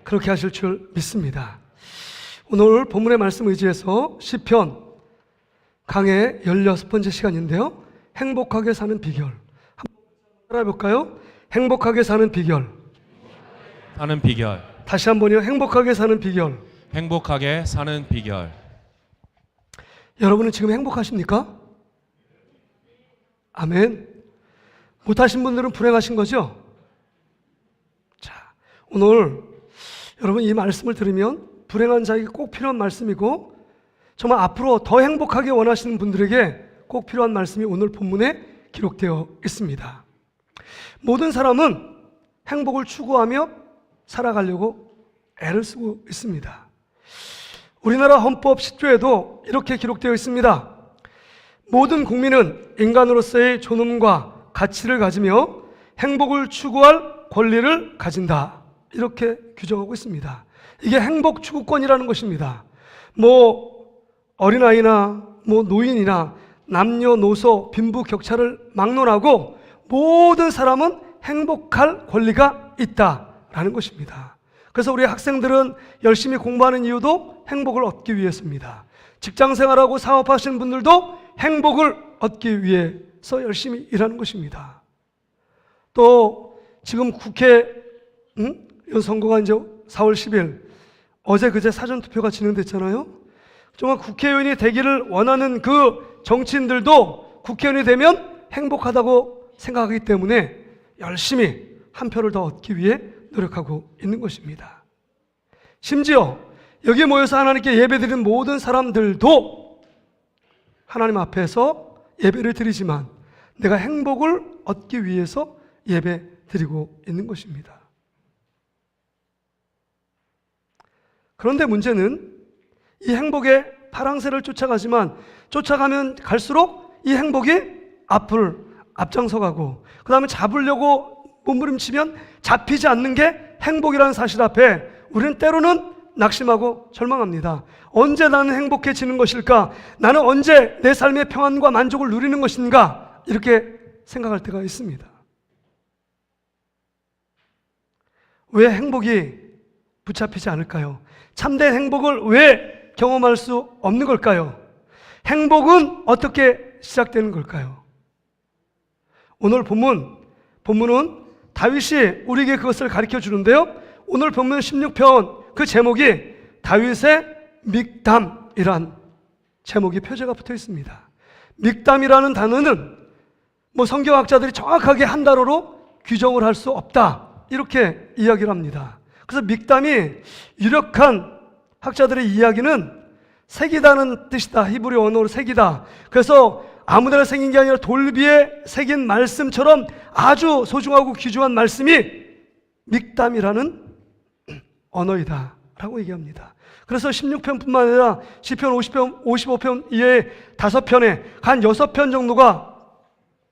그렇게 하실 줄 믿습니다. 오늘 본문의 말씀 의지해서 시편 강의 16번째 시간인데요, 행복하게 사는 비결 한번 알아볼까요? 행복하게 사는 비결. 사는 비결. 다시 한번요. 행복하게 사는 비결. 행복하게 사는 비결. 여러분은 지금 행복하십니까? 아멘. 못하신 분들은 불행하신 거죠? 자, 오늘 여러분 이 말씀을 들으면 불행한 자에게 꼭 필요한 말씀이고, 정말 앞으로 더 행복하게 원하시는 분들에게 꼭 필요한 말씀이 오늘 본문에 기록되어 있습니다. 모든 사람은 행복을 추구하며 살아가려고 애를 쓰고 있습니다. 우리나라 헌법 10조에도 이렇게 기록되어 있습니다. 모든 국민은 인간으로서의 존엄과 가치를 가지며 행복을 추구할 권리를 가진다, 이렇게 규정하고 있습니다. 이게 행복 추구권이라는 것입니다. 어린아이나 노인이나 남녀노소 빈부격차를 막론하고 모든 사람은 행복할 권리가 있다라는 것입니다. 그래서 우리 학생들은 열심히 공부하는 이유도 행복을 얻기 위해서입니다. 직장생활하고 사업하시는 분들도 행복을 얻기 위해서 열심히 일하는 것입니다. 또 지금 국회 선거가 이제 4월 10일 어제 그제 사전투표가 진행됐잖아요. 정말 국회의원이 되기를 원하는 그 정치인들도 국회의원이 되면 행복하다고 생각하기 때문에 열심히 한 표를 더 얻기 위해 노력하고 있는 것입니다. 심지어 여기에 모여서 하나님께 예배드리는 모든 사람들도 하나님 앞에서 예배를 드리지만 내가 행복을 얻기 위해서 예배드리고 있는 것입니다. 그런데 문제는 이 행복의 파랑새를 쫓아가지만 쫓아가면 갈수록 이 행복이 앞장서가고, 그 다음에 잡으려고 몸부림치면 잡히지 않는 게 행복이라는 사실 앞에 우리는 때로는 낙심하고 절망합니다. 언제 나는 행복해지는 것일까? 나는 언제 내 삶의 평안과 만족을 누리는 것인가? 이렇게 생각할 때가 있습니다. 왜 행복이 붙잡히지 않을까요? 참된 행복을 왜 경험할 수 없는 걸까요? 행복은 어떻게 시작되는 걸까요? 오늘 본문은 다윗이 우리에게 그것을 가르쳐 주는데요, 오늘 본문 16편 그 제목이 다윗의 믹담이란 제목이 표제가 붙어 있습니다. 믹담이라는 단어는 성경학자들이 정확하게 한 단어로 규정을 할 수 없다, 이렇게 이야기를 합니다. 그래서 믹담이 유력한 학자들의 이야기는 새기다는 뜻이다. 히브리 언어로 새기다. 그래서 아무데나 새긴 게 아니라 돌비에 새긴 말씀처럼 아주 소중하고 귀중한 말씀이 믹담이라는 언어이다 라고 얘기합니다. 그래서 16편뿐만 아니라 시편 50편, 55편 이외에 5편에 한 6편 정도가,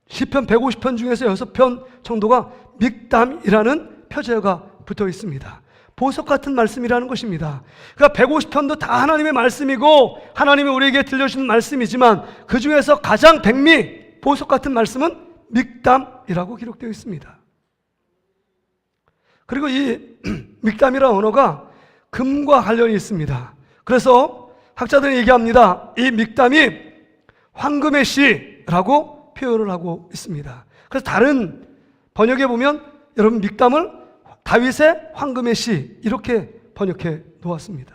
시편 150편 중에서 6편 정도가 믹담이라는 표제가 붙어 있습니다. 보석 같은 말씀이라는 것입니다. 그러니까 150편도 다 하나님의 말씀이고 하나님이 우리에게 들려주는 말씀이지만 그 중에서 가장 백미, 보석 같은 말씀은 믹담이라고 기록되어 있습니다. 그리고 이 믹담이라는 언어가 금과 관련이 있습니다. 그래서 학자들이 얘기합니다. 이 믹담이 황금의 씨라고 표현을 하고 있습니다. 그래서 다른 번역에 보면 여러분 믹담을 다윗의 황금의 씨 이렇게 번역해 놓았습니다.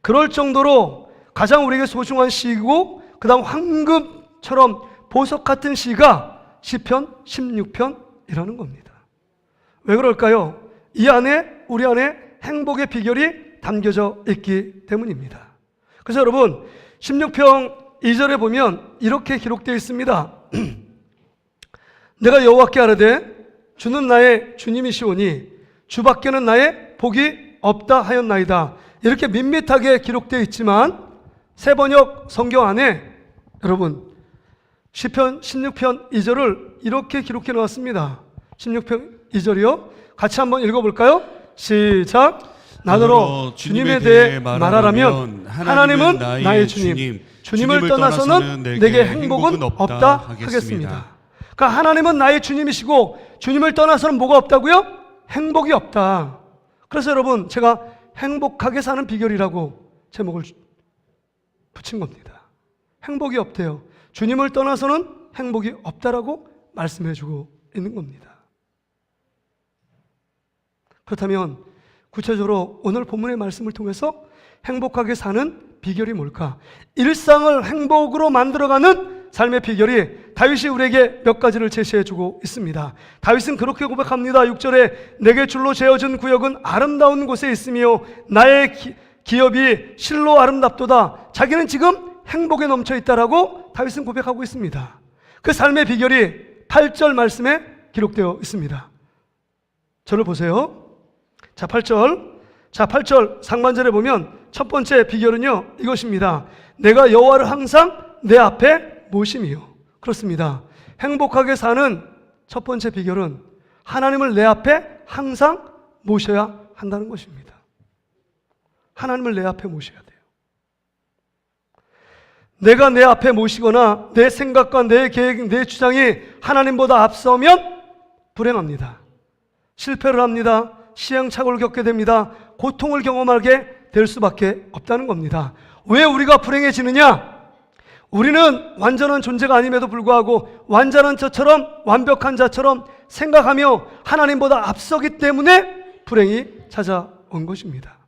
그럴 정도로 가장 우리에게 소중한 시이고 그 다음 황금처럼 보석 같은 시가 시편 16편이라는 겁니다. 왜 그럴까요? 이 안에 우리 안에 행복의 비결이 담겨져 있기 때문입니다. 그래서 여러분 16편 2절에 보면 이렇게 기록되어 있습니다. 내가 여호와께 아뢰되 주는 나의 주님이시오니 주밖에는 나의 복이 없다 하였나이다. 이렇게 밋밋하게 기록되어 있지만 새번역 성경 안에 여러분 시편 16편 2절을 이렇게 기록해 놓았습니다. 16편 2절이요. 같이 한번 읽어볼까요? 시작. 나더러 주님에 대해 말하라면 하나님은 나의 주님, 주님을 떠나서는 내게 행복은 없다 하겠습니다. 그러니까 하나님은 나의 주님이시고 주님을 떠나서는 뭐가 없다고요? 행복이 없다. 그래서 여러분, 제가 행복하게 사는 비결이라고 제목을 붙인 겁니다. 행복이 없대요. 주님을 떠나서는 행복이 없다라고 말씀해 주고 있는 겁니다. 그렇다면 구체적으로 오늘 본문의 말씀을 통해서 행복하게 사는 비결이 뭘까? 일상을 행복으로 만들어가는 삶의 비결이 다윗이 우리에게 몇 가지를 제시해 주고 있습니다. 다윗은 그렇게 고백합니다. 6절에 내게 줄로 재어진 구역은 아름다운 곳에 있으며 나의 기업이 실로 아름답도다. 자기는 지금 행복에 넘쳐 있다라고 다윗은 고백하고 있습니다. 그 삶의 비결이 8절 말씀에 기록되어 있습니다. 저를 보세요. 자, 8절 상반절에 보면 첫 번째 비결은요, 이것입니다. 내가 여호와를 항상 내 앞에 모심이요. 그렇습니다. 행복하게 사는 첫 번째 비결은 하나님을 내 앞에 항상 모셔야 한다는 것입니다. 하나님을 내 앞에 모셔야 돼요. 내가 내 앞에 모시거나 내 생각과 내 계획, 내 주장이 하나님보다 앞서면 불행합니다. 실패를 합니다. 시행착오를 겪게 됩니다. 고통을 경험하게 될 수밖에 없다는 겁니다. 왜 우리가 불행해지느냐? 우리는 완전한 존재가 아님에도 불구하고 완전한 자처럼, 완벽한 자처럼 생각하며 하나님보다 앞서기 때문에 불행이 찾아온 것입니다.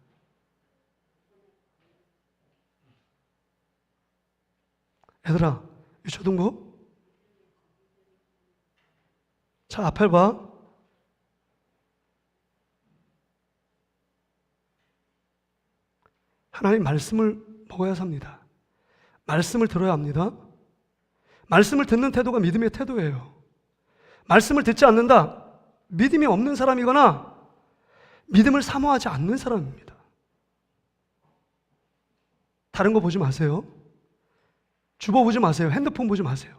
얘들아, 유초등부? 자, 앞에 봐. 하나님 말씀을 먹어야 삽니다. 말씀을 들어야 합니다. 말씀을 듣는 태도가 믿음의 태도예요. 말씀을 듣지 않는다, 믿음이 없는 사람이거나 믿음을 사모하지 않는 사람입니다. 다른 거 보지 마세요. 주보 보지 마세요. 핸드폰 보지 마세요.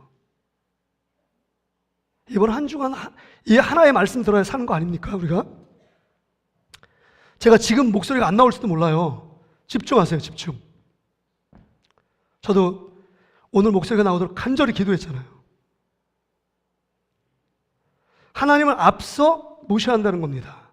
이번 한 주간 이 하나의 말씀 들어야 사는 거 아닙니까, 우리가? 제가 지금 목소리가 안 나올지도 몰라요. 집중하세요, 집중. 저도 오늘 목소리가 나오도록 간절히 기도했잖아요. 하나님을 앞서 모셔야 한다는 겁니다.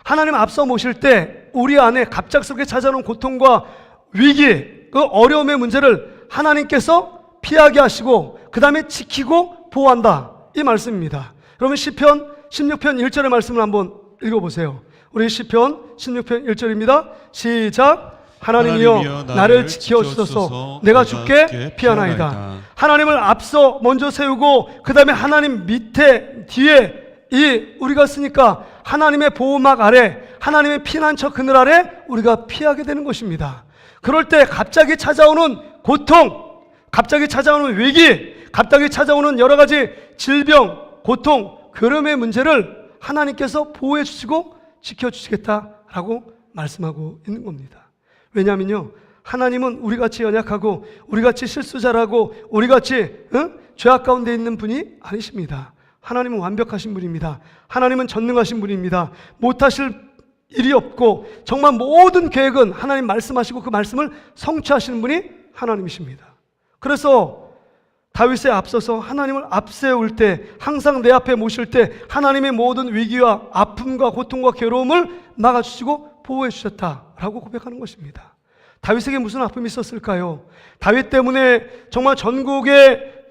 하나님을 앞서 모실 때 우리 안에 갑작스럽게 찾아오는 고통과 위기, 그 어려움의 문제를 하나님께서 피하게 하시고 그 다음에 지키고 보호한다, 이 말씀입니다. 여러분, 시편 16편 1절의 말씀을 한번 읽어보세요. 우리 시편 16편 1절입니다. 시작. 하나님이여 나를 지켜주소서. 내가 주께 피하나이다. 하나님을 앞서 먼저 세우고 그 다음에 하나님 밑에 뒤에 이 우리가 쓰니까 하나님의 보호막 아래, 하나님의 피난처 그늘 아래 우리가 피하게 되는 것입니다. 그럴 때 갑자기 찾아오는 고통, 갑자기 찾아오는 위기, 갑자기 찾아오는 여러 가지 질병, 고통, 괴로움의 문제를 하나님께서 보호해 주시고 지켜주시겠다라고 말씀하고 있는 겁니다. 왜냐하면요, 하나님은 우리같이 연약하고 우리같이 실수자라고 우리같이 죄악 가운데 있는 분이 아니십니다. 하나님은 완벽하신 분입니다. 하나님은 전능하신 분입니다. 못하실 일이 없고 정말 모든 계획은 하나님 말씀하시고 그 말씀을 성취하시는 분이 하나님이십니다. 그래서 다윗에 앞서서 하나님을 앞세울 때, 항상 내 앞에 모실 때 하나님의 모든 위기와 아픔과 고통과 괴로움을 막아주시고 보호해 주셨다라고 고백하는 것입니다. 다윗에게 무슨 아픔이 있었을까요? 다윗 때문에 정말 전국에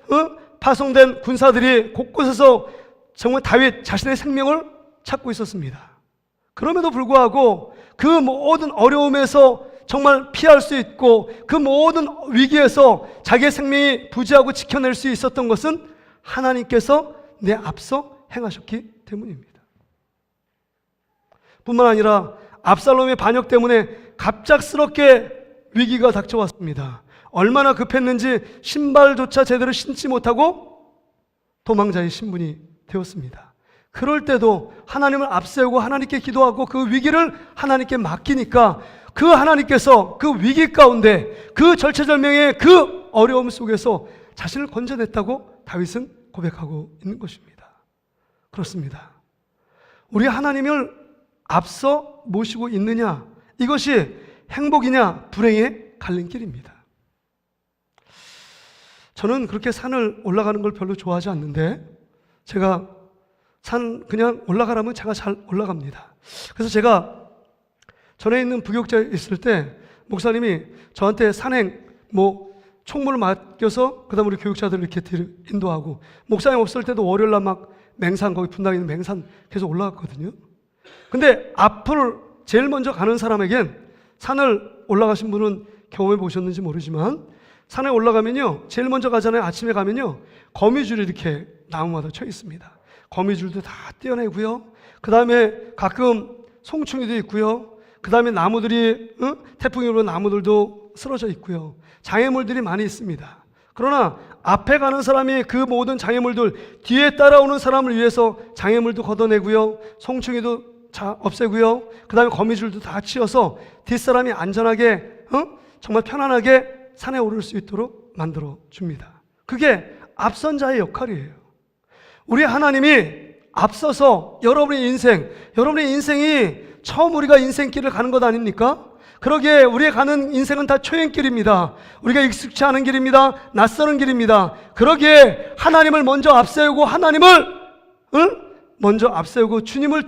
파송된 군사들이 곳곳에서 정말 다윗 자신의 생명을 찾고 있었습니다. 그럼에도 불구하고 그 모든 어려움에서 정말 피할 수 있고 그 모든 위기에서 자기의 생명이 부지하고 지켜낼 수 있었던 것은 하나님께서 내 앞서 행하셨기 때문입니다. 뿐만 아니라 압살롬의 반역 때문에 갑작스럽게 위기가 닥쳐왔습니다. 얼마나 급했는지 신발조차 제대로 신지 못하고 도망자의 신분이 되었습니다. 그럴 때도 하나님을 앞세우고 하나님께 기도하고 그 위기를 하나님께 맡기니까 그 하나님께서 그 위기 가운데 그 절체절명의 그 어려움 속에서 자신을 건져냈다고 다윗은 고백하고 있는 것입니다. 그렇습니다. 우리 하나님을 앞서 모시고 있느냐, 이것이 행복이냐 불행의 갈림길입니다. 저는 그렇게 산을 올라가는 걸 별로 좋아하지 않는데 제가 산 그냥 올라가라면 제가 잘 올라갑니다. 그래서 제가 전에 있는 부교육자 있을 때 목사님이 저한테 산행 총무를 맡겨서 그다음 우리 교육자들을 이렇게 인도하고, 목사님 없을 때도 월요일 날 막 맹산, 거기 분당에 있는 맹산 계속 올라갔거든요. 근데 앞을 제일 먼저 가는 사람에겐, 산을 올라가신 분은 경험해 보셨는지 모르지만 산에 올라가면요 제일 먼저 가잖아요. 아침에 가면요 거미줄이 이렇게 나무마다 쳐 있습니다. 거미줄도 다 떼어내고요, 그 다음에 가끔 송충이도 있고요, 그 다음에 나무들이 태풍이 불어 나무들도 쓰러져 있고요, 장애물들이 많이 있습니다. 그러나 앞에 가는 사람이 그 모든 장애물들, 뒤에 따라오는 사람을 위해서 장애물도 걷어내고요, 송충이도 없애고요, 그 다음에 거미줄도 다 치워서 뒷사람이 안전하게 정말 편안하게 산에 오를 수 있도록 만들어 줍니다. 그게 앞선 자의 역할이에요. 우리 하나님이 앞서서 여러분의 인생이 처음 우리가 인생길을 가는 것 아닙니까? 그러기에 우리가 가는 인생은 다 초행길입니다. 우리가 익숙치 않은 길입니다. 낯서는 길입니다. 그러기에 하나님을 먼저 앞세우고 주님을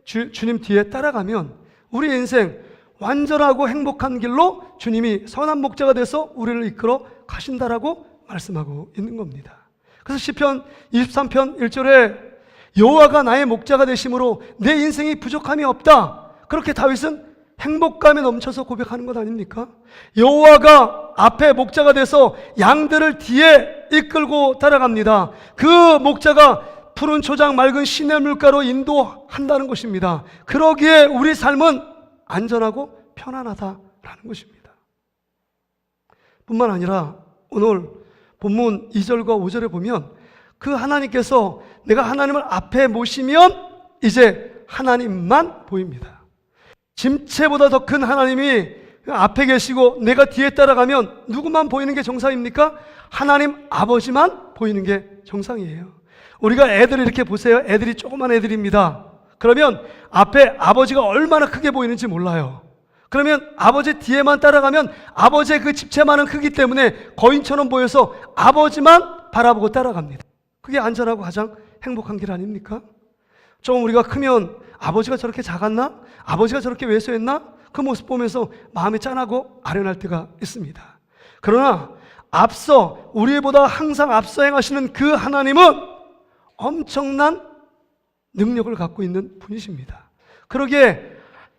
주님 뒤에 따라가면 우리 인생 완전하고 행복한 길로 주님이 선한 목자가 돼서 우리를 이끌어 가신다라고 말씀하고 있는 겁니다. 그래서 시편 23편 1절에 여호와가 나의 목자가 되심으로 내 인생이 부족함이 없다, 그렇게 다윗은 행복감에 넘쳐서 고백하는 것 아닙니까? 여호와가 앞에 목자가 돼서 양들을 뒤에 이끌고 따라갑니다. 그 목자가 푸른 초장 맑은 시냇물가로 인도한다는 것입니다. 그러기에 우리 삶은 안전하고 편안하다라는 것입니다. 뿐만 아니라 오늘 본문 2절과 5절에 보면 그 하나님께서 내가 하나님을 앞에 모시면 이제 하나님만 보입니다. 짐체보다 더 큰 하나님이 앞에 계시고 내가 뒤에 따라가면 누구만 보이는 게 정상입니까? 하나님 아버지만 보이는 게 정상이에요. 우리가 애들을 이렇게 보세요. 애들이 조그만 애들입니다. 그러면 앞에 아버지가 얼마나 크게 보이는지 몰라요. 그러면 아버지 뒤에만 따라가면 아버지의 그 집체만은 크기 때문에 거인처럼 보여서 아버지만 바라보고 따라갑니다. 그게 안전하고 가장 행복한 길 아닙니까? 좀 우리가 크면 아버지가 저렇게 작았나? 아버지가 저렇게 왜소했나? 그 모습 보면서 마음이 짠하고 아련할 때가 있습니다. 그러나 우리보다 항상 앞서 행하시는 그 하나님은 엄청난 능력을 갖고 있는 분이십니다. 그러기에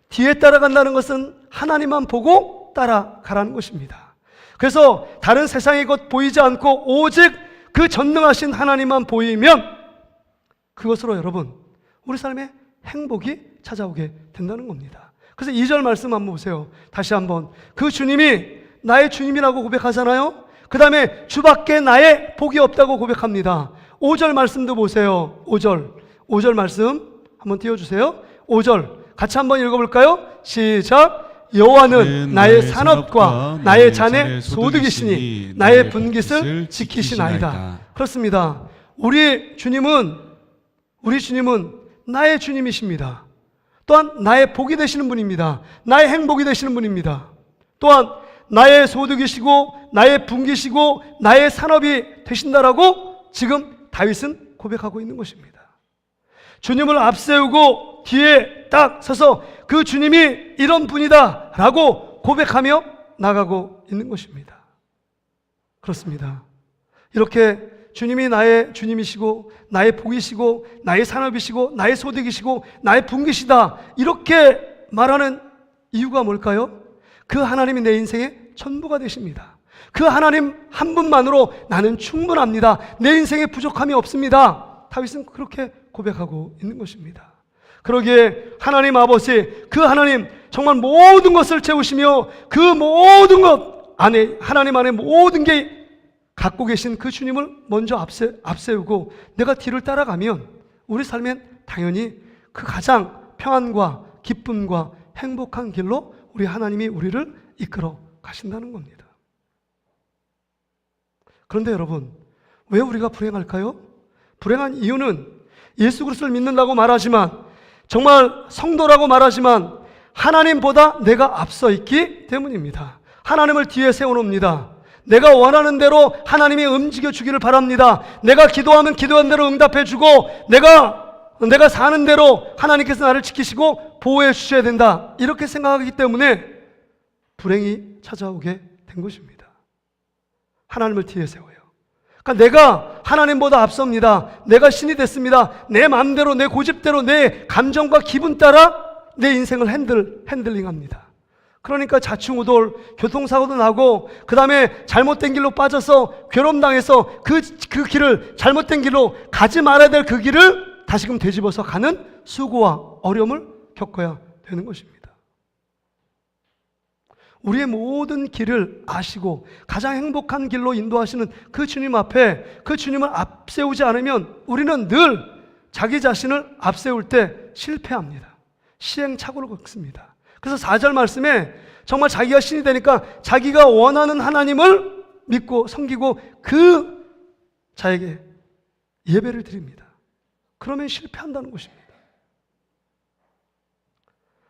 뒤에 따라간다는 것은 하나님만 보고 따라가라는 것입니다. 그래서 다른 세상의 것 보이지 않고 오직 그 전능하신 하나님만 보이면 그것으로 여러분 우리 삶에 행복이 찾아오게 된다는 겁니다. 그래서 2절 말씀 한번 보세요. 다시 한번 그 주님이 나의 주님이라고 고백하잖아요. 그 다음에 주밖에 나의 복이 없다고 고백합니다. 5절 말씀도 보세요. 5절 말씀 한번 띄워주세요. 5절 같이 한번 읽어볼까요? 시작. 여호와는 나의 산업과 나의 잔의 소득이시니 나의 분깃을 지키시나이다. 그렇습니다. 우리 주님은 나의 주님이십니다. 또한 나의 복이 되시는 분입니다. 나의 행복이 되시는 분입니다. 또한 나의 소득이시고 나의 분깃이시고 나의 산업이 되신다라고 지금 다윗은 고백하고 있는 것입니다. 주님을 앞세우고 뒤에 딱 서서 그 주님이 이런 분이다 라고 고백하며 나가고 있는 것입니다. 그렇습니다. 이렇게 주님이 나의 주님이시고 나의 복이시고 나의 산업이시고 나의 소득이시고 나의 분깃이다 이렇게 말하는 이유가 뭘까요? 그 하나님이 내 인생의 전부가 되십니다. 그 하나님 한 분만으로 나는 충분합니다. 내 인생에 부족함이 없습니다. 다윗은 그렇게 고백하고 있는 것입니다. 그러기에 하나님 아버지, 그 하나님 정말 모든 것을 채우시며 그 모든 것 안에 하나님 안에 모든 게 갖고 계신 그 주님을 먼저 앞세우고 내가 뒤를 따라가면 우리 삶엔 당연히 그 가장 평안과 기쁨과 행복한 길로 우리 하나님이 우리를 이끌어 가신다는 겁니다. 그런데 여러분, 왜 우리가 불행할까요? 불행한 이유는 예수 그리스도를 믿는다고 말하지만 정말 성도라고 말하지만 하나님보다 내가 앞서 있기 때문입니다. 하나님을 뒤에 세워놓습니다. 내가 원하는 대로 하나님이 움직여 주기를 바랍니다. 내가 기도하면 기도한 대로 응답해 주고 내가 내가 사는 대로 하나님께서 나를 지키시고 보호해 주셔야 된다, 이렇게 생각하기 때문에 불행이 찾아오게 된 것입니다. 하나님을 뒤에 세워요. 그러니까 내가 하나님보다 앞섭니다. 내가 신이 됐습니다. 내 마음대로, 내 고집대로, 내 감정과 기분 따라 내 인생을 핸들링합니다. 그러니까 자충우돌, 교통사고도 나고, 그 다음에 잘못된 길로 빠져서 괴롭당해서 그 길을, 잘못된 길로 가지 말아야 될 그 길을 다시금 되짚어서 가는 수고와 어려움을 겪어야 되는 것입니다. 우리의 모든 길을 아시고 가장 행복한 길로 인도하시는 그 주님 앞에, 그 주님을 앞세우지 않으면 우리는 늘 자기 자신을 앞세울 때 실패합니다. 시행착오를 겪습니다. 그래서 4절 말씀에 정말 자기가 신이 되니까 자기가 원하는 하나님을 믿고 섬기고 그 자에게 예배를 드립니다. 그러면 실패한다는 것입니다.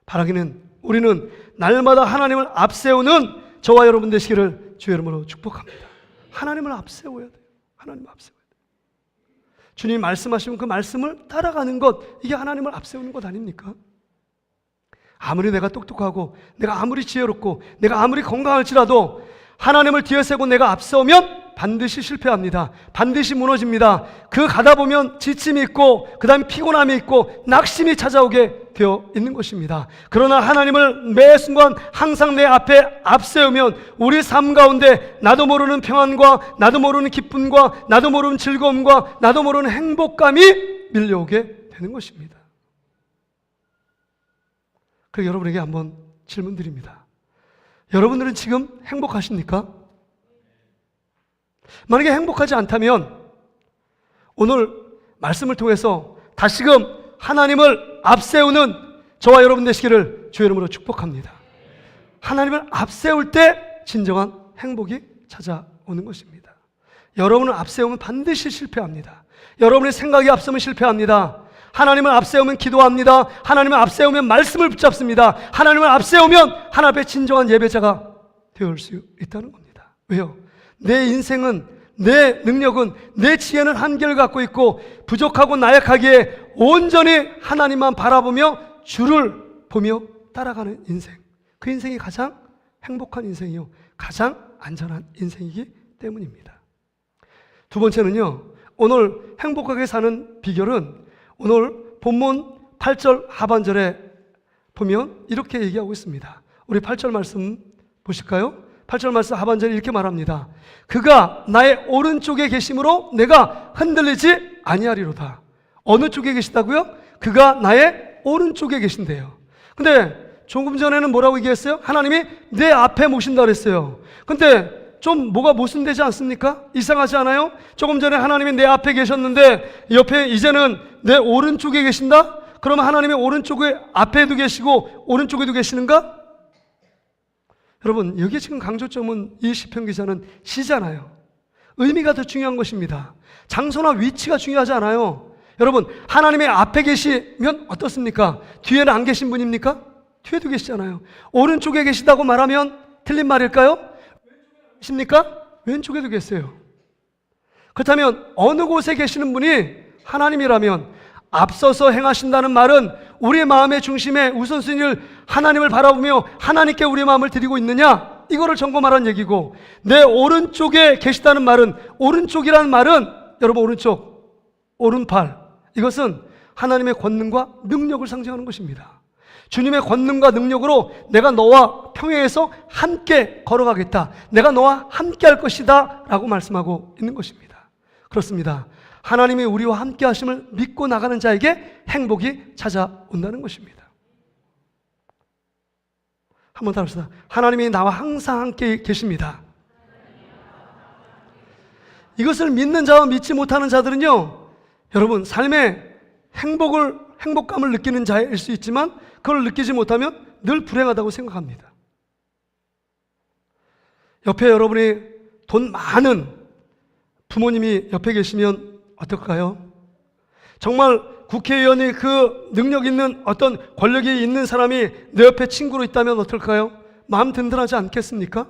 바라기는 우리는 날마다 하나님을 앞세우는 저와 여러분 되시기를 주의 이름으로 축복합니다. 하나님을 앞세워야 돼요. 하나님을 앞세워야 돼요. 주님이 말씀하시면 그 말씀을 따라가는 것, 이게 하나님을 앞세우는 것 아닙니까? 아무리 내가 똑똑하고 내가 아무리 지혜롭고 내가 아무리 건강할지라도 하나님을 뒤에 세고 내가 앞서면 반드시 실패합니다. 반드시 무너집니다. 그 가다 보면 지침이 있고 그 다음에 피곤함이 있고 낙심이 찾아오게 되어 있는 것입니다. 그러나 하나님을 매 순간 항상 내 앞에 앞세우면 우리 삶 가운데 나도 모르는 평안과 나도 모르는 기쁨과 나도 모르는 즐거움과 나도 모르는 행복감이 밀려오게 되는 것입니다. 그래서 여러분에게 한번 질문 드립니다. 여러분들은 지금 행복하십니까? 만약에 행복하지 않다면 오늘 말씀을 통해서 다시금 하나님을 앞세우는 저와 여러분 되시기를 주의 이름으로 축복합니다. 하나님을 앞세울 때 진정한 행복이 찾아오는 것입니다. 여러분을 앞세우면 반드시 실패합니다. 여러분의 생각이 앞서면 실패합니다. 하나님을 앞세우면 기도합니다. 하나님을 앞세우면 말씀을 붙잡습니다. 하나님을 앞세우면 하나님 앞에 진정한 예배자가 되어올 수 있다는 겁니다. 왜요? 내 인생은, 내 능력은, 내 지혜는 한계를 갖고 있고 부족하고 나약하기에 온전히 하나님만 바라보며 주를 보며 따라가는 인생, 그 인생이 가장 행복한 인생이요, 가장 안전한 인생이기 때문입니다. 두 번째는요, 오늘 행복하게 사는 비결은 오늘 본문 8절 하반절에 보면 이렇게 얘기하고 있습니다. 우리 8절 말씀 보실까요? 8절 말씀 하반절에 이렇게 말합니다. 그가 나의 오른쪽에 계심으로 내가 흔들리지 아니하리로다. 어느 쪽에 계시다고요? 그가 나의 오른쪽에 계신대요. 근데 조금 전에는 뭐라고 얘기했어요? 하나님이 내 앞에 모신다 그랬어요. 근데 좀 뭐가 모순되지 않습니까? 이상하지 않아요? 조금 전에 하나님이 내 앞에 계셨는데 옆에 이제는 내 오른쪽에 계신다? 그러면 하나님의 오른쪽에 앞에도 계시고 오른쪽에도 계시는가? 여러분, 여기 지금 강조점은 이 시편 기자는 시잖아요. 의미가 더 중요한 것입니다. 장소나 위치가 중요하지 않아요. 여러분, 하나님의 앞에 계시면 어떻습니까? 뒤에는 안 계신 분입니까? 뒤에도 계시잖아요. 오른쪽에 계시다고 말하면 틀린 말일까요? 계십니까? 왼쪽에도 계세요. 그렇다면 어느 곳에 계시는 분이 하나님이라면 앞서서 행하신다는 말은 우리의 마음의 중심에 우선순위를 하나님을 바라보며 하나님께 우리의 마음을 드리고 있느냐, 이거를 점검하라는 얘기고, 내 오른쪽에 계시다는 말은, 오른쪽이라는 말은 여러분 오른쪽, 오른팔, 이것은 하나님의 권능과 능력을 상징하는 것입니다. 주님의 권능과 능력으로 내가 너와 평행해서 함께 걸어가겠다, 내가 너와 함께 할 것이다 라고 말씀하고 있는 것입니다. 그렇습니다. 하나님이 우리와 함께 하심을 믿고 나가는 자에게 행복이 찾아온다는 것입니다. 한번 더 합시다. 하나님이 나와 항상 함께 계십니다. 이것을 믿는 자와 믿지 못하는 자들은요, 여러분 삶의 행복감을 느끼는 자일 수 있지만 그걸 느끼지 못하면 늘 불행하다고 생각합니다. 옆에 여러분이 돈 많은 부모님이 옆에 계시면 어떨까요? 정말 국회의원이 그 능력 있는 어떤 권력이 있는 사람이 내 옆에 친구로 있다면 어떨까요? 마음 든든하지 않겠습니까?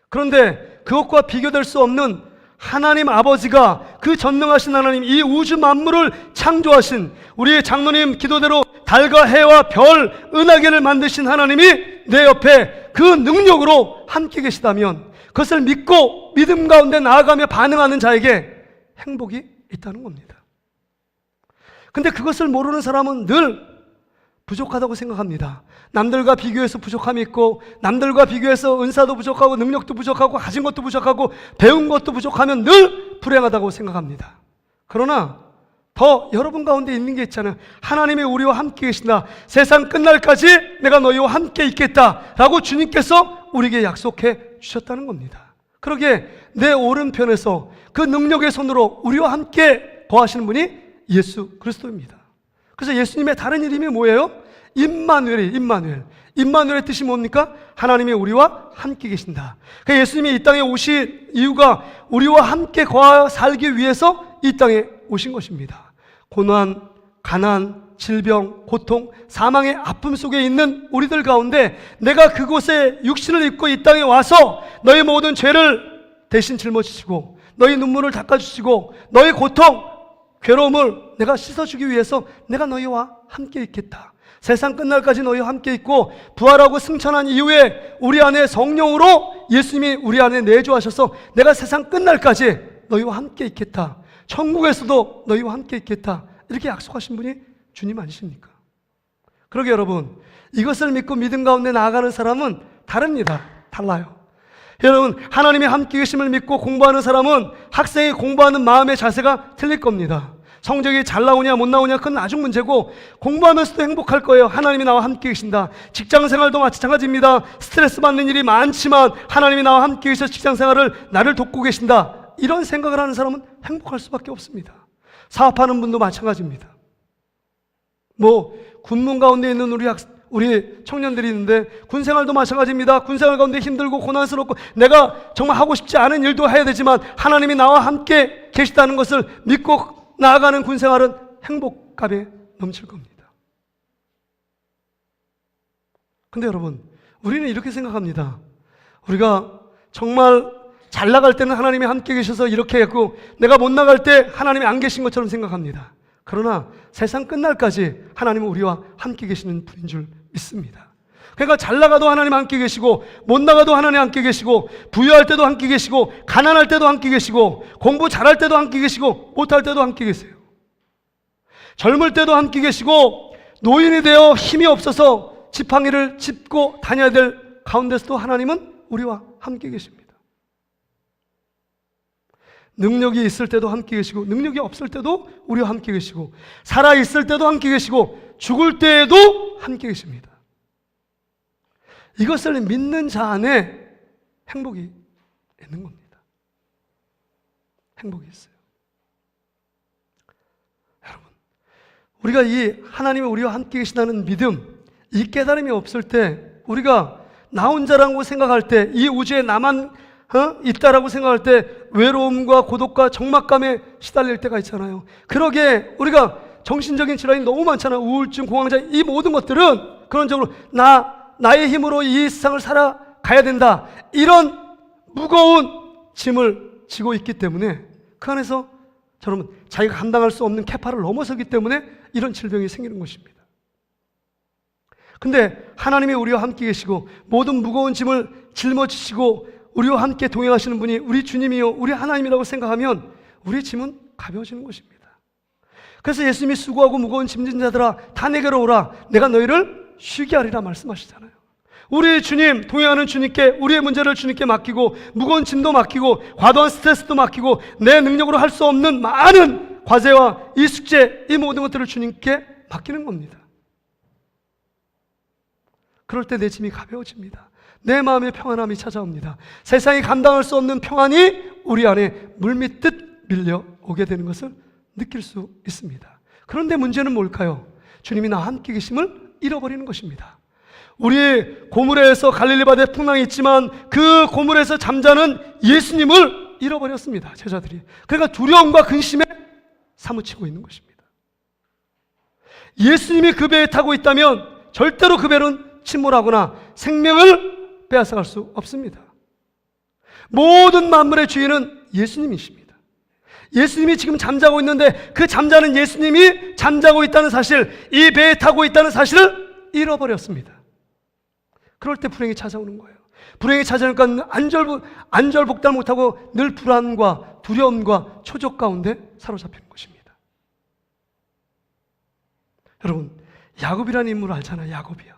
그런데 그것과 비교될 수 없는 하나님 아버지가, 그 전능하신 하나님, 이 우주 만물을 창조하신 우리의 장로님 기도대로 달과 해와 별, 은하계를 만드신 하나님이 내 옆에 그 능력으로 함께 계시다면, 그것을 믿고 믿음 가운데 나아가며 반응하는 자에게 행복이 있다는 겁니다. 근데 그것을 모르는 사람은 늘 부족하다고 생각합니다. 남들과 비교해서 부족함이 있고, 남들과 비교해서 은사도 부족하고 능력도 부족하고 가진 것도 부족하고 배운 것도 부족하면 늘 불행하다고 생각합니다. 그러나 더 여러분 가운데 있는 게 있잖아요. 하나님이 우리와 함께 계신다. 세상 끝날까지 내가 너희와 함께 있겠다라고 주님께서 우리에게 약속해 주셨다는 겁니다. 그러기에 내 오른편에서 그 능력의 손으로 우리와 함께 거하시는 분이 예수 그리스도입니다. 그래서 예수님의 다른 이름이 뭐예요? 임마누엘의 뜻이 뭡니까? 하나님이 우리와 함께 계신다. 그러니까 예수님이 이 땅에 오신 이유가 우리와 함께 거하여 살기 위해서 이 땅에 오신 것입니다. 고난, 가난, 질병, 고통, 사망의 아픔 속에 있는 우리들 가운데 내가 그곳에 육신을 입고 이 땅에 와서 너희 모든 죄를 대신 짊어지시고 너희 눈물을 닦아주시고 너희 고통, 괴로움을 내가 씻어주기 위해서 내가 너희와 함께 있겠다. 세상 끝날까지 너희와 함께 있고 부활하고 승천한 이후에 우리 안에 성령으로 예수님이 우리 안에 내주하셔서 내가 세상 끝날까지 너희와 함께 있겠다. 천국에서도 너희와 함께 있겠다. 이렇게 약속하신 분이 주님 아니십니까? 그러게 여러분, 이것을 믿고 믿음 가운데 나아가는 사람은 다릅니다. 달라요. 여러분, 하나님이 함께 계심을 믿고 공부하는 사람은 학생이 공부하는 마음의 자세가 틀릴 겁니다. 성적이 잘 나오냐 못 나오냐 그건 나중 문제고, 공부하면서도 행복할 거예요. 하나님이 나와 함께 계신다. 직장생활도 마찬가지입니다. 스트레스 받는 일이 많지만 하나님이 나와 함께 계셔서 직장생활을 나를 돕고 계신다. 이런 생각을 하는 사람은 행복할 수밖에 없습니다. 사업하는 분도 마찬가지입니다. 군문 가운데 있는 우리 청년들이 있는데 군생활도 마찬가지입니다. 군생활 가운데 힘들고 고난스럽고 내가 정말 하고 싶지 않은 일도 해야 되지만 하나님이 나와 함께 계시다는 것을 믿고 나아가는 군생활은 행복감에 넘칠 겁니다. 근데 여러분, 우리는 이렇게 생각합니다. 우리가 정말 잘 나갈 때는 하나님이 함께 계셔서 이렇게 했고 내가 못 나갈 때 하나님이 안 계신 것처럼 생각합니다. 그러나 세상 끝날까지 하나님은 우리와 함께 계시는 분인 줄 믿습니다. 그러니까 잘 나가도 하나님 함께 계시고 못 나가도 하나님 함께 계시고 부유할 때도 함께 계시고 가난할 때도 함께 계시고 공부 잘할 때도 함께 계시고 못할 때도 함께 계세요. 젊을 때도 함께 계시고 노인이 되어 힘이 없어서 지팡이를 짚고 다녀야 될 가운데서도 하나님은 우리와 함께 계십니다. 능력이 있을 때도 함께 계시고 능력이 없을 때도 우리와 함께 계시고 살아있을 때도 함께 계시고 죽을 때에도 함께 계십니다. 이것을 믿는 자 안에 행복이 있는 겁니다. 행복이 있어요. 여러분, 우리가 이 하나님이 우리와 함께 계신다는 믿음, 이 깨달음이 없을 때 우리가 나 혼자라고 생각할 때 이 우주에 나만 있다라고 생각할 때 외로움과 고독과 적막감에 시달릴 때가 있잖아요. 그러기에 우리가 정신적인 질환이 너무 많잖아요. 우울증, 공황장, 이 모든 것들은 그런적으로 나의 힘으로 이 세상을 살아가야 된다, 이런 무거운 짐을 지고 있기 때문에 그 안에서 여러분 자기가 감당할 수 없는 캐파를 넘어서기 때문에 이런 질병이 생기는 것입니다. 근데 하나님이 우리와 함께 계시고 모든 무거운 짐을 짊어지시고 우리와 함께 동행하시는 분이 우리 주님이요 우리 하나님이라고 생각하면 우리의 짐은 가벼워지는 것입니다. 그래서 예수님이 수고하고 무거운 짐진 자들아 다 내게로 오라 내가 너희를 쉬게 하리라 말씀하시잖아요. 우리 주님, 동행하는 주님께 우리의 문제를 주님께 맡기고 무거운 짐도 맡기고 과도한 스트레스도 맡기고 내 능력으로 할 수 없는 많은 과제와 이 숙제, 이 모든 것들을 주님께 맡기는 겁니다. 그럴 때 내 짐이 가벼워집니다. 내 마음의 평안함이 찾아옵니다. 세상이 감당할 수 없는 평안이 우리 안에 물밀듯 밀려오게 되는 것을 느낄 수 있습니다. 그런데 문제는 뭘까요? 주님이 나와 함께 계심을 잃어버리는 것입니다. 우리 고물에서 갈릴리 바다에 풍랑이 있지만 그 고물에서 잠자는 예수님을 잃어버렸습니다. 제자들이. 그러니까 두려움과 근심에 사무치고 있는 것입니다. 예수님이 그 배에 타고 있다면 절대로 그 배는 침몰하거나 생명을 빼앗아갈 수 없습니다. 모든 만물의 주인은 예수님이십니다. 예수님이 지금 잠자고 있는데 그 잠자는 예수님이 잠자고 있다는 사실, 이 배에 타고 있다는 사실을 잃어버렸습니다. 그럴 때 불행이 찾아오는 거예요. 불행이 찾아오니까 안절복달 못하고 늘 불안과 두려움과 초적 가운데 사로잡히는 것입니다. 여러분, 야곱이라는 인물을 알잖아요. 야곱이요.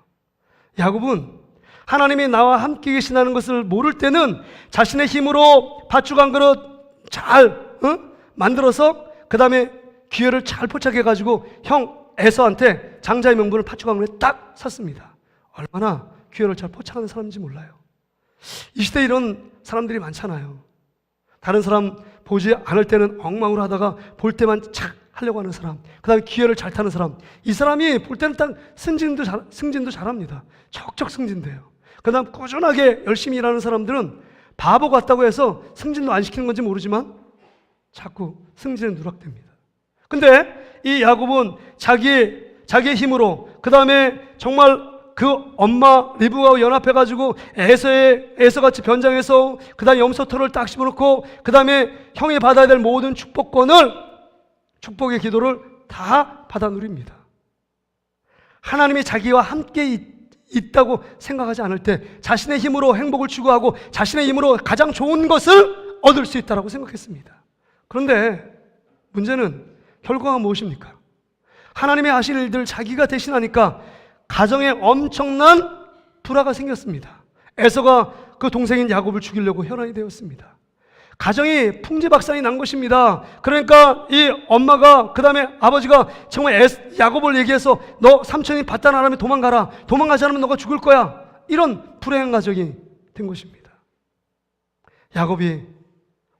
야곱은 하나님이 나와 함께 계시다는 것을 모를 때는 자신의 힘으로 밧줄 한 그릇 잘 만들어서 그 다음에 기회를 잘 포착해가지고 형 에서한테 장자의 명분을 밧줄 한 그릇에 딱 샀습니다. 얼마나 기회를 잘 포착하는 사람인지 몰라요. 이 시대에 이런 사람들이 많잖아요. 다른 사람 보지 않을 때는 엉망으로 하다가 볼 때만 착 하려고 하는 사람, 그 다음에 기회를 잘 타는 사람. 이 사람이 볼 때는 딱 승진도 잘합니다. 척척 승진돼요. 그 다음 꾸준하게 열심히 일하는 사람들은 바보 같다고 해서 승진도 안 시키는 건지 모르지만 자꾸 승진에 누락됩니다. 근데 이 야곱은 자기의 힘으로, 그 다음에 정말 그 엄마 리브가와 연합해가지고 에서같이 변장해서 그 다음에 염소털을 딱 씹어놓고 그 다음에 형이 받아야 될 모든 축복의 기도를 다 받아 누립니다. 하나님이 자기와 함께 있다고 생각하지 않을 때 자신의 힘으로 행복을 추구하고 자신의 힘으로 가장 좋은 것을 얻을 수 있다고 생각했습니다. 그런데 문제는 결과가 무엇입니까? 하나님의 하실 일들을 자기가 대신하니까 가정에 엄청난 불화가 생겼습니다. 에서가 그 동생인 야곱을 죽이려고 혈안이 되었습니다. 가정이 풍지박산이 난 것입니다. 그러니까 이 엄마가, 그 다음에 아버지가 정말 야곱을 얘기해서 너 삼촌이 바다나라면 도망가라, 도망가지 않으면 너가 죽을 거야, 이런 불행한 가정이 된 것입니다. 야곱이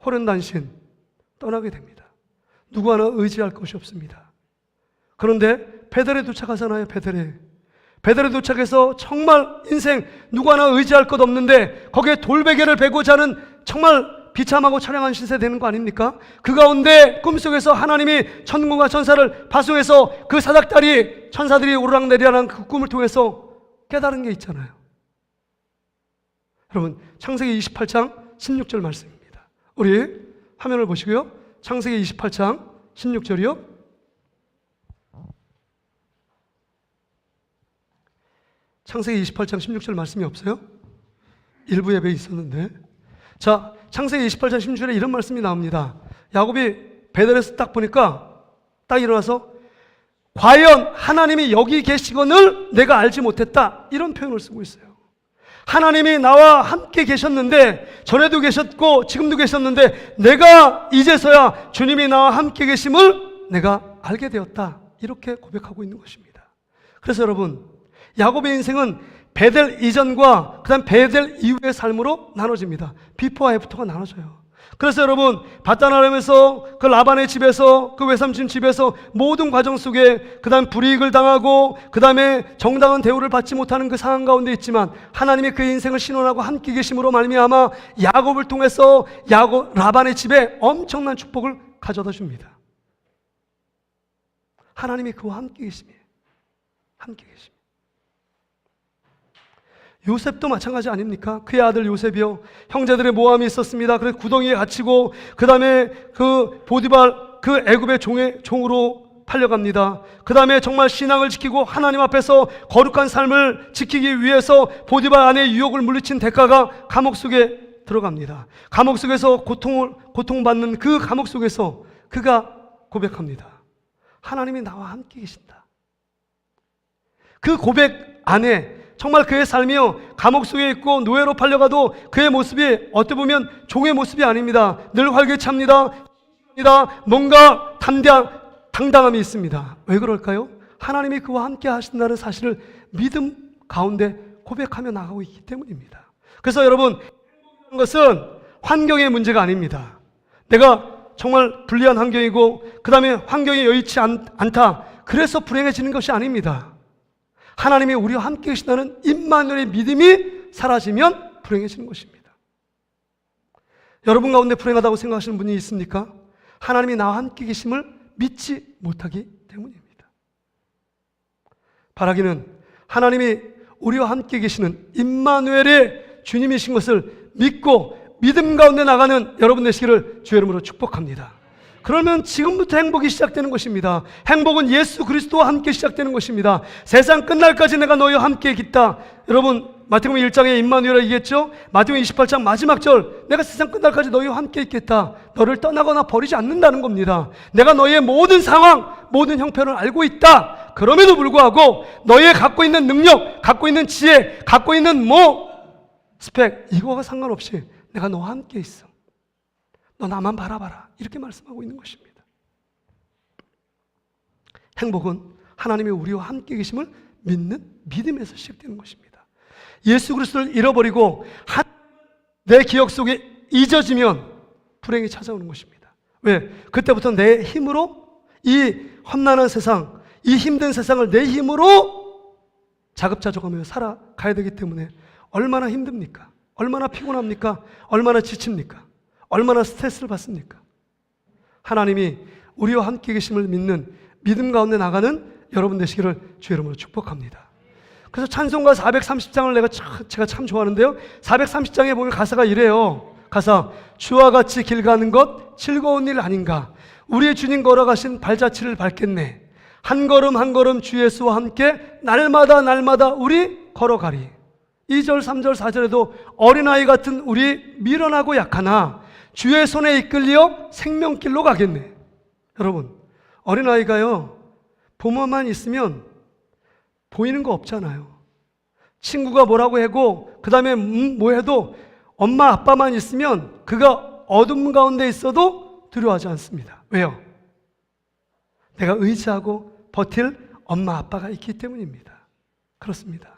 호련단신 떠나게 됩니다. 누구 하나 의지할 것이 없습니다. 그런데 베델에 도착하잖아요. 베델에 도착해서 정말 인생 누구 하나 의지할 것 없는데 거기에 돌베개를 베고 자는 정말 비참하고 처량한 신세 되는 거 아닙니까? 그 가운데 꿈속에서 하나님이 천군과 천사를 파송해서 그 사닥다리 천사들이 오르락내리락하는 그 꿈을 통해서 깨달은 게 있잖아요. 여러분, 창세기 28장 16절 말씀입니다. 우리 화면을 보시고요. 창세기 28장 16절이요. 창세기 28장 16절 말씀이 없어요? 일부 예배에 있었는데. 자, 창세기 28장 16절에 이런 말씀이 나옵니다. 야곱이 베델에서 딱 보니까 딱 일어나서 과연 하나님이 여기 계시거늘 내가 알지 못했다, 이런 표현을 쓰고 있어요. 하나님이 나와 함께 계셨는데, 전에도 계셨고 지금도 계셨는데 내가 이제서야 주님이 나와 함께 계심을 내가 알게 되었다, 이렇게 고백하고 있는 것입니다. 그래서 여러분, 야곱의 인생은 베델 이전과 그 다음 베델 이후의 삶으로 나눠집니다. 비포와 애프터가 나눠져요. 그래서 여러분, 바다나람에서 그 라반의 집에서, 그 외삼촌 집에서 모든 과정 속에 그 다음 불이익을 당하고 그 다음에 정당한 대우를 받지 못하는 그 상황 가운데 있지만 하나님이 그의 인생을 신원하고 함께 계심으로 말미암아 야곱을 통해서 라반의 집에 엄청난 축복을 가져다 줍니다. 하나님이 그와 함께 계심이에요. 함께 계심. 요셉도 마찬가지 아닙니까? 그의 아들 요셉이요, 형제들의 모함이 있었습니다. 그래서 구덩이에 갇히고 그 다음에 그 보디발, 그 애굽의 종으로 팔려갑니다. 그 다음에 정말 신앙을 지키고 하나님 앞에서 거룩한 삶을 지키기 위해서 보디발 아내의 유혹을 물리친 대가가 감옥 속에 들어갑니다. 감옥 속에서 고통받는 그 감옥 속에서 그가 고백합니다. 하나님이 나와 함께 계신다. 그 고백 안에 정말 그의 삶이요, 감옥 속에 있고 노예로 팔려가도 그의 모습이 어떻게 보면 종의 모습이 아닙니다. 늘 활기찹니다. 뭔가 당당함이 있습니다. 왜 그럴까요? 하나님이 그와 함께 하신다는 사실을 믿음 가운데 고백하며 나가고 있기 때문입니다. 그래서 여러분, 행복이라는 것은 환경의 문제가 아닙니다. 내가 정말 불리한 환경이고 그 다음에 환경이 여의치 않다, 그래서 불행해지는 것이 아닙니다. 하나님이 우리와 함께 계신다는 임마누엘의 믿음이 사라지면 불행해지는 것입니다. 여러분 가운데 불행하다고 생각하시는 분이 있습니까? 하나님이 나와 함께 계심을 믿지 못하기 때문입니다. 바라기는 하나님이 우리와 함께 계시는 임마누엘의 주님이신 것을 믿고 믿음 가운데 나가는 여러분 되시기를 주의 이름으로 축복합니다. 그러면 지금부터 행복이 시작되는 것입니다. 행복은 예수 그리스도와 함께 시작되는 것입니다. 세상 끝날까지 내가 너희와 함께 있다. 여러분 마태복음 1장에 임마누엘이라 얘기했죠. 마태복음 28장 마지막 절, 내가 세상 끝날까지 너희와 함께 있겠다. 너를 떠나거나 버리지 않는다는 겁니다. 내가 너희의 모든 상황, 모든 형편을 알고 있다. 그럼에도 불구하고 너희의 갖고 있는 능력, 갖고 있는 지혜, 갖고 있는 스펙, 이거와 상관없이 내가 너와 함께 있어. 너 나만 바라봐라. 이렇게 말씀하고 있는 것입니다. 행복은 하나님이 우리와 함께 계심을 믿는 믿음에서 시작되는 것입니다. 예수 그리스도를 잃어버리고 내 기억 속에 잊어지면 불행이 찾아오는 것입니다. 왜? 그때부터 내 힘으로 이 험난한 세상, 이 힘든 세상을 내 힘으로 자급자족하며 살아가야 되기 때문에 얼마나 힘듭니까? 얼마나 피곤합니까? 얼마나 지칩니까? 얼마나 스트레스를 받습니까? 하나님이 우리와 함께 계심을 믿는 믿음 가운데 나가는 여러분 되시기를 주의 이름으로 축복합니다. 그래서 찬송가 430장을 제가 참 좋아하는데요. 430장에 보면 가사가 이래요. 가사, 주와 같이 길 가는 것 즐거운 일 아닌가. 우리의 주님 걸어가신 발자취를 밟겠네. 한 걸음 한 걸음 주 예수와 함께 날마다 날마다 우리 걸어가리. 2절, 3절, 4절에도 어린아이 같은 우리 미련하고 약하나 주의 손에 이끌려 생명길로 가겠네. 여러분, 어린아이가요, 부모만 있으면 보이는 거 없잖아요. 친구가 뭐라고 하고 그 다음에 뭐 해도 엄마 아빠만 있으면 그가 어둠 가운데 있어도 두려워하지 않습니다. 왜요? 내가 의지하고 버틸 엄마 아빠가 있기 때문입니다. 그렇습니다.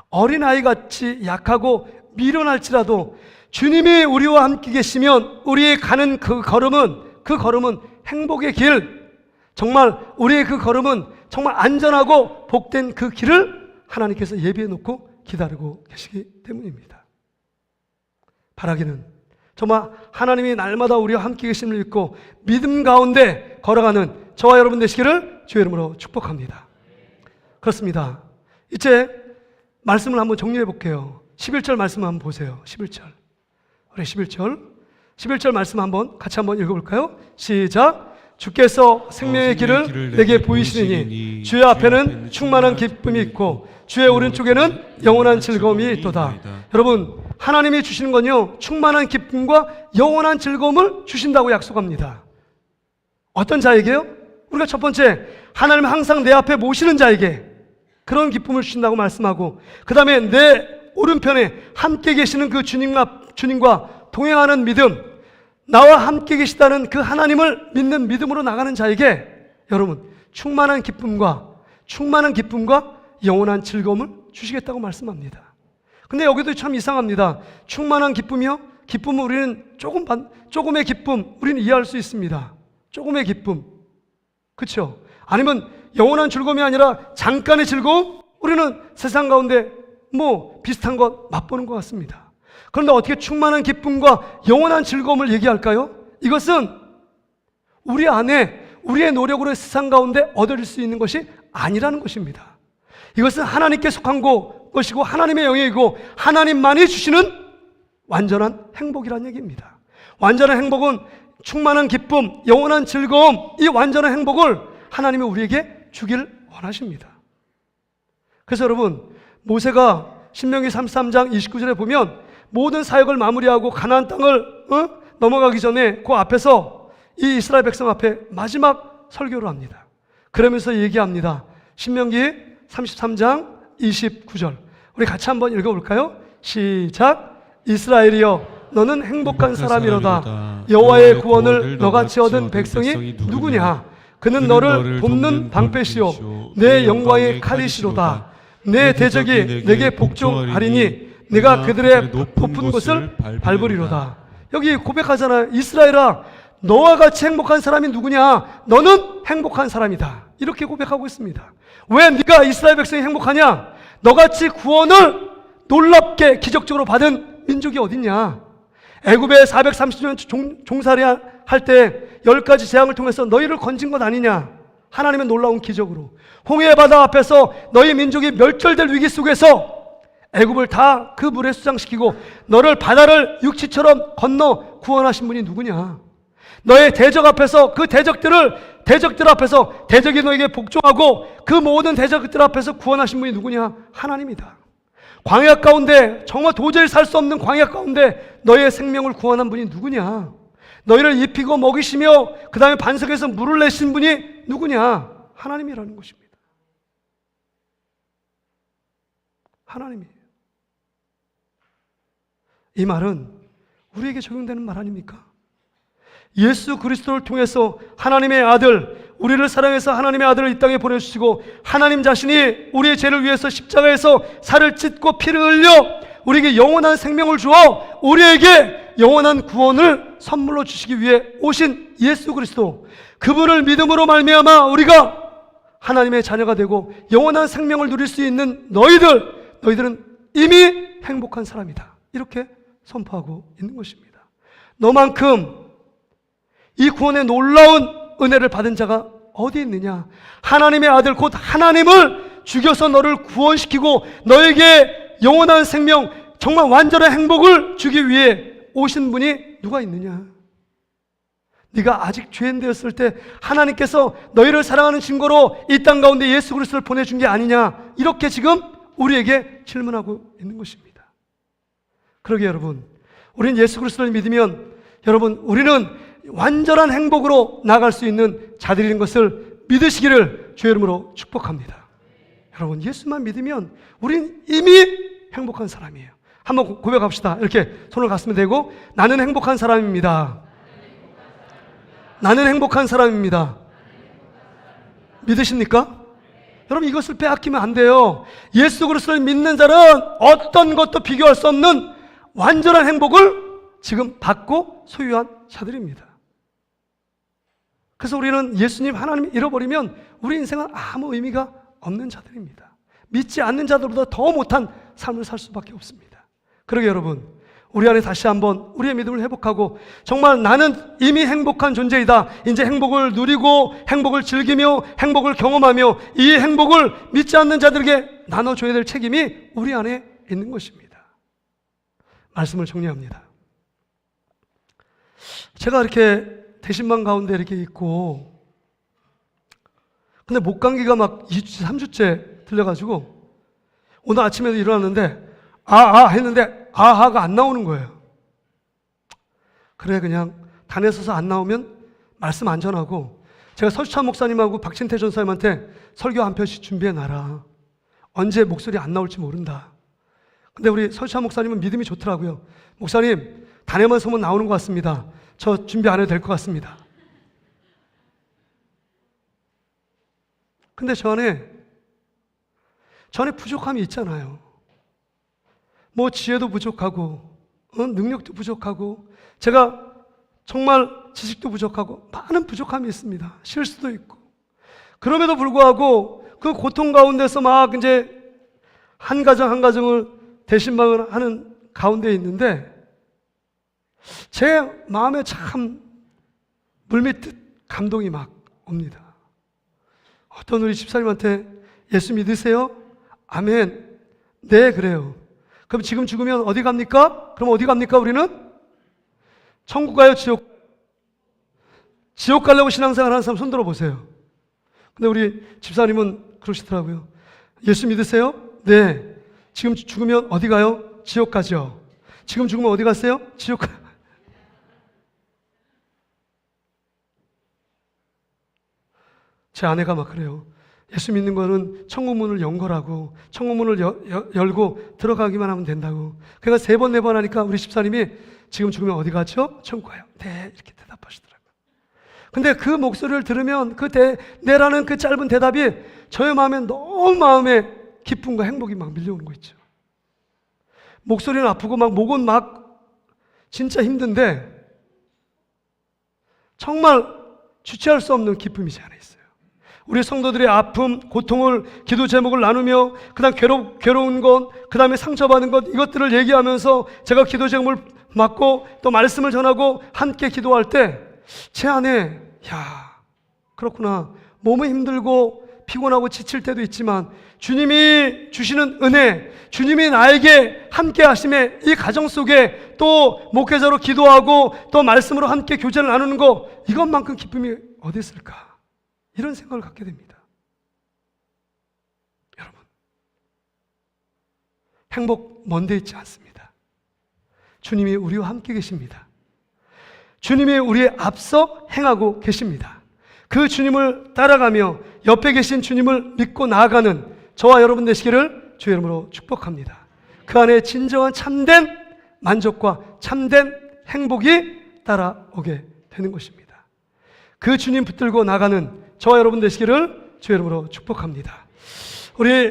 어린아이같이 약하고 미련할지라도 주님이 우리와 함께 계시면 우리 가는 그 걸음은 행복의 길, 정말 우리의 그 걸음은 정말 안전하고 복된 그 길을 하나님께서 예비해 놓고 기다리고 계시기 때문입니다. 바라기는 정말 하나님이 날마다 우리와 함께 계심을 믿고 믿음 가운데 걸어가는 저와 여러분 되시기를 주의 이름으로 축복합니다. 그렇습니다. 이제 말씀을 한번 정리해 볼게요. 11절 말씀 한번 보세요. 11절. 우리 11절 말씀 같이 한번 읽어볼까요? 시작. 주께서 생명의 길을 내게 보이시니 주의 앞에는 충만한 기쁨이 있고 주의 오른쪽에는 영원한 즐거움이 있도다. 여러분, 하나님이 주시는 건요, 충만한 기쁨과 영원한 즐거움을 주신다고 약속합니다. 어떤 자에게요? 우리가 첫 번째, 하나님 항상 내 앞에 모시는 자에게 그런 기쁨을 주신다고 말씀하고, 그 다음에 내 오른편에 함께 계시는 그 주님과 동행하는 믿음, 나와 함께 계시다는 그 하나님을 믿는 믿음으로 나가는 자에게 여러분 충만한 기쁨과 영원한 즐거움을 주시겠다고 말씀합니다. 근데 여기도 참 이상합니다. 충만한 기쁨이요? 기쁨은 우리는 조금의 기쁨 우리는 이해할 수 있습니다. 조금의 기쁨, 그렇죠? 아니면 영원한 즐거움이 아니라 잠깐의 즐거움? 우리는 세상 가운데 비슷한 것 맛보는 것 같습니다. 그런데 어떻게 충만한 기쁨과 영원한 즐거움을 얘기할까요? 이것은 우리 안에 우리의 노력으로 세상 가운데 얻을 수 있는 것이 아니라는 것입니다. 이것은 하나님께 속한 것이고 하나님의 영역이고 하나님만이 주시는 완전한 행복이라는 얘기입니다. 완전한 행복은 충만한 기쁨, 영원한 즐거움, 이 완전한 행복을 하나님이 우리에게 주길 원하십니다. 그래서 여러분, 모세가 신명기 33장 29절에 보면 모든 사역을 마무리하고 가나안 땅을 넘어가기 전에 그 앞에서 이 이스라엘 백성 앞에 마지막 설교를 합니다. 그러면서 얘기합니다. 신명기 33장 29절 우리 같이 한번 읽어볼까요? 시작. 이스라엘이여 너는 행복한 사람이로다. 여호와의 구원을 너같이 얻은 백성이 누구냐? 그는 너를 돕는 방패시요 내 영광의 칼이시로다. 내 대적이 내게 복종하리니 네가 그들의 높은 곳을 밟으리로다. 여기 고백하잖아요. 이스라엘아, 너와 같이 행복한 사람이 누구냐? 너는 행복한 사람이다. 이렇게 고백하고 있습니다. 왜 네가 이스라엘 백성이 행복하냐? 너같이 구원을 놀랍게 기적적으로 받은 민족이 어딨냐? 애굽에 430년 종살이 할 때 10가지 재앙을 통해서 너희를 건진 것 아니냐? 하나님의 놀라운 기적으로 홍해 바다 앞에서 너희 민족이 멸절될 위기 속에서 애굽을 다 그 물에 수장시키고 너를 바다를 육지처럼 건너 구원하신 분이 누구냐? 너의 대적 앞에서 그 대적들 앞에서 대적이 너에게 복종하고 그 모든 대적들 앞에서 구원하신 분이 누구냐? 하나님이다. 광야 가운데 정말 도저히 살 수 없는 광야 가운데 너의 생명을 구원한 분이 누구냐? 너희를 입히고 먹이시며 그 다음에 반석에서 물을 내신 분이 누구냐? 하나님이라는 것입니다. 하나님이에요. 이 말은 우리에게 적용되는 말 아닙니까? 예수 그리스도를 통해서 하나님의 아들, 우리를 사랑해서 하나님의 아들을 이 땅에 보내주시고 하나님 자신이 우리의 죄를 위해서 십자가에서 살을 찢고 피를 흘려 우리에게 영원한 생명을 주어 우리에게 영원한 구원을 선물로 주시기 위해 오신 예수 그리스도, 그분을 믿음으로 말미암아 우리가 하나님의 자녀가 되고 영원한 생명을 누릴 수 있는 너희들은 이미 행복한 사람이다. 이렇게 선포하고 있는 것입니다. 너만큼 이 구원의 놀라운 은혜를 받은 자가 어디 있느냐? 하나님의 아들 곧 하나님을 죽여서 너를 구원시키고 너에게 영원한 생명, 정말 완전한 행복을 주기 위해 오신 분이 누가 있느냐? 네가 아직 죄인 되었을 때 하나님께서 너희를 사랑하는 증거로 이 땅 가운데 예수 그리스도를 보내준 게 아니냐? 이렇게 지금 우리에게 질문하고 있는 것입니다. 그러게 여러분, 우리는 예수 그리스도를 믿으면 여러분 우리는 완전한 행복으로 나아갈 수 있는 자들인 것을 믿으시기를 주의 이름으로 축복합니다. 여러분, 예수만 믿으면 우린 이미 행복한 사람이에요. 한번 고백합시다. 이렇게 손을 가슴에 대고 나는 행복한 사람입니다. 나는 행복한 사람입니다. 믿으십니까? 여러분, 이것을 빼앗기면 안 돼요. 예수 그리스도를 믿는 자는 어떤 것도 비교할 수 없는 완전한 행복을 지금 받고 소유한 자들입니다. 그래서 우리는 예수님 하나님 잃어버리면 우리 인생은 아무 의미가 없는 자들입니다. 믿지 않는 자들보다 더 못한 삶을 살 수밖에 없습니다. 그러게 여러분, 우리 안에 다시 한번 우리의 믿음을 회복하고 정말 나는 이미 행복한 존재이다. 이제 행복을 누리고 행복을 즐기며 행복을 경험하며 이 행복을 믿지 않는 자들에게 나눠줘야 될 책임이 우리 안에 있는 것입니다. 말씀을 정리합니다. 제가 이렇게 대신방 가운데 이렇게 있고 근데 목감기가 막 2주, 3주째 들려가지고 오늘 아침에도 일어났는데 했는데 아하가 안 나오는 거예요. 그래 그냥 단에 서서 안 나오면 말씀 안 전하고 제가 설주찬 목사님하고 박진태 전사님한테 설교 한 편씩 준비해 놔라. 언제 목소리 안 나올지 모른다. 근데 우리 설주찬 목사님은 믿음이 좋더라고요. 목사님 단에만 서면 나오는 것 같습니다. 저 준비 안 해도 될 것 같습니다. 근데 저 안에 부족함이 있잖아요. 뭐 지혜도 부족하고 능력도 부족하고 제가 정말 지식도 부족하고 많은 부족함이 있습니다. 실수도 있고. 그럼에도 불구하고 그 고통 가운데서 막 이제 한 가정 한 가정을 대신방을 하는 가운데 있는데 제 마음에 참 물밀듯 감동이 막 옵니다. 어떤 우리 집사님한테 예수 믿으세요? 아멘. 네, 그래요. 그럼 지금 죽으면 어디 갑니까? 그럼 어디 갑니까 우리는? 천국 가요? 지옥? 지옥 가려고 신앙생활 하는 사람 손 들어보세요. 근데 우리 집사님은 그러시더라고요. 예수 믿으세요? 네. 지금 죽으면 어디 가요? 지옥 가죠. 지금 죽으면 어디 갔어요? 지옥 가요. 제 아내가 막 그래요. 예수 믿는 거는 천국 문을 연 거라고, 천국 문을 열고 들어가기만 하면 된다고. 그러니까 3번 4번 하니까 우리 집사님이 지금 죽으면 어디 가죠? 천국 가요. 네, 이렇게 대답하시더라고요. 근데 그 목소리를 들으면 네라는 그 짧은 대답이 저의 마음에 너무 마음에 기쁨과 행복이 막 밀려오는 거 있죠. 목소리는 아프고 막 목은 막 진짜 힘든데 정말 주체할 수 없는 기쁨이 제 안에 있어요. 우리 성도들의 아픔, 고통을, 기도 제목을 나누며 그다음 괴로운 것, 그 다음에 상처받은 것, 이것들을 얘기하면서 제가 기도 제목을 맡고 또 말씀을 전하고 함께 기도할 때 제 안에 그렇구나, 몸이 힘들고 피곤하고 지칠 때도 있지만 주님이 주시는 은혜, 주님이 나에게 함께 하심에 이 가정 속에 또 목회자로 기도하고 또 말씀으로 함께 교제를 나누는 거, 이것만큼 기쁨이 어디 있을까? 이런 생각을 갖게 됩니다. 여러분, 행복 먼데 있지 않습니다. 주님이 우리와 함께 계십니다. 주님이 우리의 앞서 행하고 계십니다. 그 주님을 따라가며 옆에 계신 주님을 믿고 나아가는 저와 여러분 되시기를 주의 이름으로 축복합니다. 그 안에 진정한 참된 만족과 참된 행복이 따라오게 되는 것입니다. 그 주님 붙들고 나가는 저와 여러분 되시기를 주의 이름으로 축복합니다. 우리